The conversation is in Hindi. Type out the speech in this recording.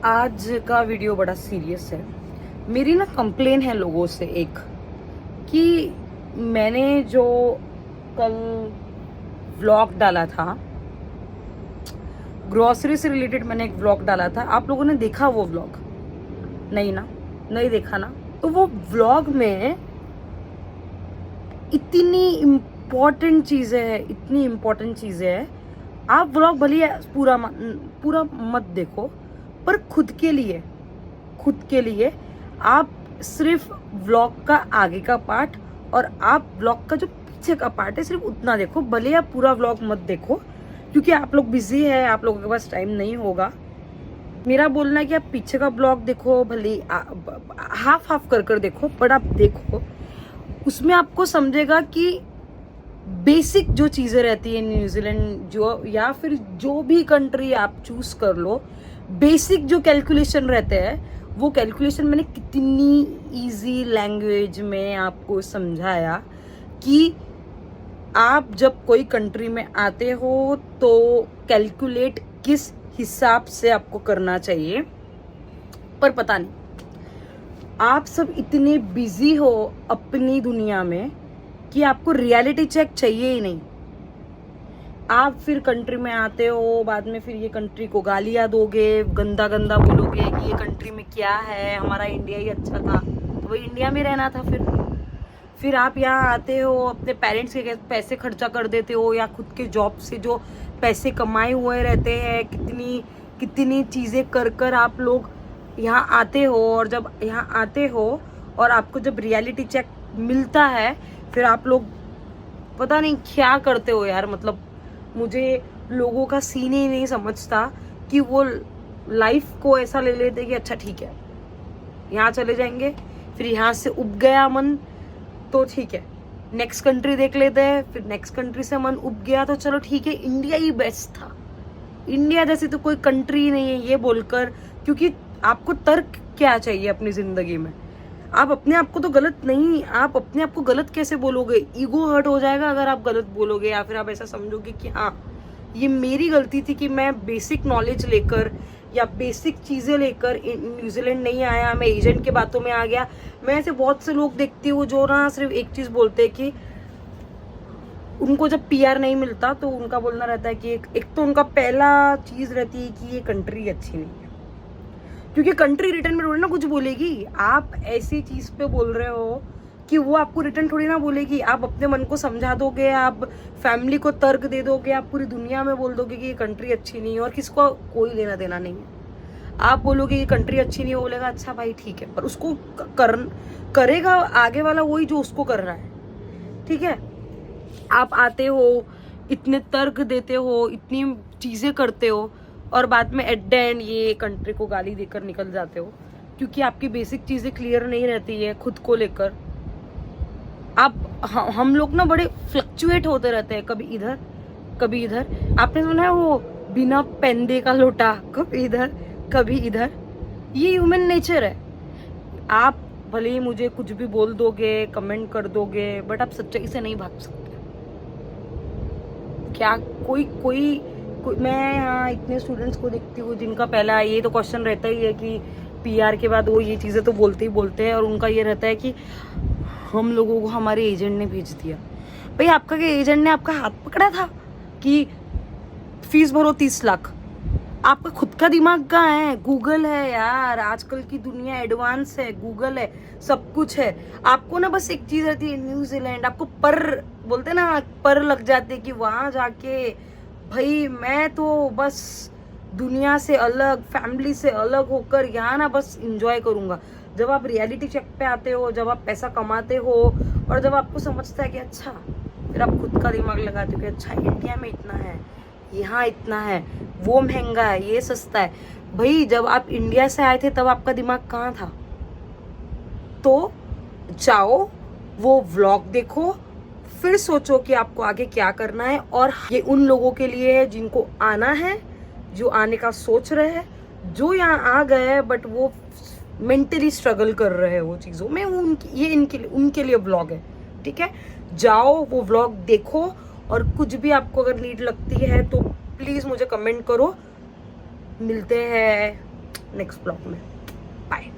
आज का वीडियो बड़ा सीरियस है। मेरी ना कंप्लेन है लोगों से एक, कि मैंने जो कल व्लॉग डाला था, ग्रोसरी से रिलेटेड मैंने एक व्लॉग डाला था, आप लोगों ने देखा वो व्लॉग? नहीं ना? नहीं देखा ना? तो वो व्लॉग में इतनी इम्पोर्टेंट चीजें हैं, इतनी इम्पोर्टेंट चीजें हैं। आप व्लॉग भले पूरा मत देखो, पर खुद के लिए आप सिर्फ व्लॉग का आगे का पार्ट और आप व्लॉग का जो पीछे का पार्ट है सिर्फ उतना देखो। भले आप पूरा व्लॉग मत देखो, क्योंकि आप लोग बिजी है, आप लोगों के पास टाइम नहीं होगा। मेरा बोलना है कि आप पीछे का ब्लॉग देखो, भले हाफ हाफ कर देखो, पर आप देखो। उसमें आपको समझेगा कि बेसिक जो चीज़ें रहती है न्यूजीलैंड जो या फिर जो भी कंट्री आप चूज कर लो, बेसिक जो कैलकुलेशन रहते हैं वो कैलकुलेशन मैंने कितनी इजी लैंग्वेज में आपको समझाया कि आप जब कोई कंट्री में आते हो तो कैलकुलेट किस हिसाब से आपको करना चाहिए। पर पता नहीं, आप सब इतने बिजी हो अपनी दुनिया में कि आपको रियलिटी चेक चाहिए ही नहीं। आप फिर कंट्री में आते हो, बाद में फिर ये कंट्री को गालियां दोगे, गंदा गंदा बोलोगे कि ये कंट्री में क्या है, हमारा इंडिया ही अच्छा था। तो वही इंडिया में रहना था। फिर आप यहाँ आते हो, अपने पेरेंट्स के पैसे खर्चा कर देते हो, या खुद के जॉब से जो पैसे कमाए हुए रहते हैं, कितनी कितनी चीज़ें कर आप लोग यहाँ आते हो। और जब यहाँ आते हो और आपको जब रियलिटी चेक मिलता है, फिर आप लोग पता नहीं क्या करते हो यार। मतलब मुझे लोगों का सीन ही नहीं समझता कि वो लाइफ को ऐसा ले लेते कि अच्छा ठीक है, यहाँ चले जाएंगे, फिर यहाँ से उब गया मन तो ठीक है, नेक्स्ट कंट्री देख लेते हैं, फिर नेक्स्ट कंट्री से मन उब गया तो चलो ठीक है, इंडिया ही बेस्ट था, इंडिया जैसी तो कोई कंट्री नहीं है, ये बोलकर। क्योंकि आपको तर्क क्या चाहिए अपनी जिंदगी में? आप अपने आप को तो गलत नहीं, आप अपने आप को गलत कैसे बोलोगे? ईगो हर्ट हो जाएगा अगर आप गलत बोलोगे, या फिर आप ऐसा समझोगे कि हाँ ये मेरी गलती थी कि मैं बेसिक नॉलेज लेकर या बेसिक चीज़ें लेकर न्यूजीलैंड नहीं आया, मैं एजेंट के बातों में आ गया। मैं ऐसे बहुत से लोग देखती हूँ जो ना सिर्फ एक चीज़ बोलते हैं कि उनको जब पीआर नहीं मिलता तो उनका बोलना रहता है कि एक तो उनका पहला चीज़ रहती है कि ये कंट्री अच्छी नहीं है, क्योंकि कंट्री रिटर्न में थोड़ी ना कुछ बोलेगी। आप ऐसी चीज़ पे बोल रहे हो कि वो आपको रिटर्न थोड़ी ना बोलेगी। आप अपने मन को समझा दोगे, आप फैमिली को तर्क दे दोगे, आप पूरी दुनिया में बोल दोगे कि ये कंट्री अच्छी नहीं है, और किसको कोई लेना देना नहीं है। आप बोलोगे ये कंट्री अच्छी नहीं है, बोलेगा अच्छा भाई ठीक है, पर उसको करेगा आगे वाला वही जो उसको कर रहा है, ठीक है। आप आते हो, इतने तर्क देते हो, इतनी चीज़ें करते हो, और बाद में एट द एंड ये कंट्री को गाली देकर निकल जाते हो, क्योंकि आपकी बेसिक चीज़ें क्लियर नहीं रहती है खुद को लेकर। हम लोग ना बड़े फ्लक्चुएट होते रहते हैं, कभी इधर कभी इधर। आपने सुना है वो बिना पेंदे का लोटा, कभी इधर कभी इधर। ये ह्यूमन नेचर है। आप भले ही मुझे कुछ भी बोल दोगे, कमेंट कर दोगे, बट आप सच्चाई से नहीं भाग सकते। क्या कोई मैं यहाँ इतने स्टूडेंट्स को देखती हूँ जिनका पहला ये तो क्वेश्चन रहता ही है कि पीआर के बाद वो ये चीज़ें तो बोलते ही बोलते हैं, और उनका ये रहता है कि हम लोगों को हमारे एजेंट ने भेज दिया। भाई आपका क्या एजेंट ने आपका हाथ पकड़ा था कि फीस भरो 30 लाख? आपका खुद का दिमाग कहाँ है? गूगल है यार, आजकल की दुनिया एडवांस है, गूगल है, सब कुछ है। आपको ना बस एक चीज रहती है, न्यूजीलैंड। आपको पर बोलते ना, पर लग जाते कि वहां जाके भाई मैं तो बस दुनिया से अलग, फैमिली से अलग होकर यहाँ ना बस इंजॉय करूंगा। जब आप रियलिटी चेक पे आते हो, जब आप पैसा कमाते हो, और जब आपको समझता है कि अच्छा, फिर आप खुद का दिमाग लगाते हो कि अच्छा इंडिया में इतना है, यहाँ इतना है, वो महंगा है, ये सस्ता है। भाई जब आप इंडिया से आए थे तब आपका दिमाग कहाँ था? तो जाओ वो व्लॉग देखो, फिर सोचो कि आपको आगे क्या करना है। और ये उन लोगों के लिए है जिनको आना है, जो आने का सोच रहे हैं, जो यहाँ आ गए हैं बट वो मेंटली स्ट्रगल कर रहे हैं वो चीज़ों में, ये उनके लिए व्लॉग है, ठीक है। जाओ वो व्लॉग देखो, और कुछ भी आपको अगर नीड लगती है तो प्लीज़ मुझे कमेंट करो। मिलते हैं नेक्स्ट ब्लॉग में। बाय।